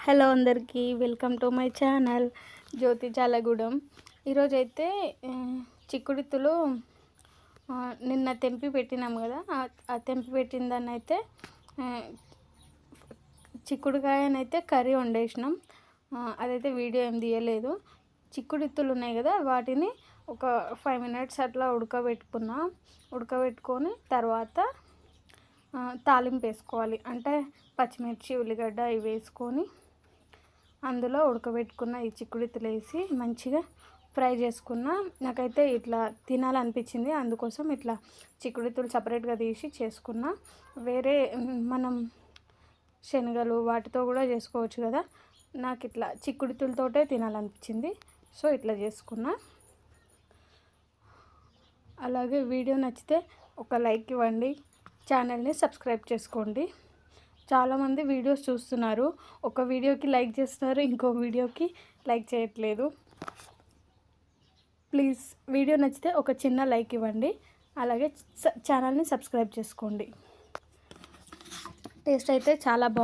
Hello అందరికీ welcome to my channel జ్యోతి జాలగూడెం. ఈరోజైతే చిక్కుడుతులు నిన్న తెంపి పెట్టినాము కదా, ఆ తెంపి పెట్టిన దాన్ని అయితే చిక్కుడుకాయనైతే కర్రీ వండేసినాం. అదైతే వీడియో ఏం తీయలేదు. చిక్కుడుతులు ఉన్నాయి కదా, వాటిని ఒక 5 minutes అట్లా ఉడకబెట్టుకొని తర్వాత తాలింపు వేసుకోవాలి. అంటే పచ్చిమిర్చి, ఉల్లిగడ్డ ఇవి వేసుకొని అందులో ఉడకబెట్టుకున్న ఈ చిక్కుడుతులు వేసి మంచిగా ఫ్రై చేసుకున్న. నాకైతే ఇట్లా తినాలనిపించింది, అందుకోసం ఇట్లా చిక్కుడుతులు సపరేట్గా తీసి చేసుకున్నా. వేరే మనం శనగలు వాటితో కూడా చేసుకోవచ్చు కదా, నాకు ఇట్లా చిక్కుడుతులతోటే తినాలనిపించింది, సో ఇట్లా చేసుకున్నా. అలాగే వీడియో నచ్చితే ఒక లైక్ ఇవ్వండి, ఛానల్ని సబ్స్క్రైబ్ చేసుకోండి. చాలామంది వీడియోస్ చూస్తున్నారు, ఒక వీడియోకి లైక్ చేస్తున్నారు, ఇంకో వీడియోకి లైక్ చేయట్లేదు. ప్లీజ్ వీడియో నచ్చితే ఒక చిన్న లైక్ ఇవ్వండి, అలాగే ఛానల్ని సబ్స్క్రైబ్ చేసుకోండి. టేస్ట్ అయితే చాలా బాగుంది.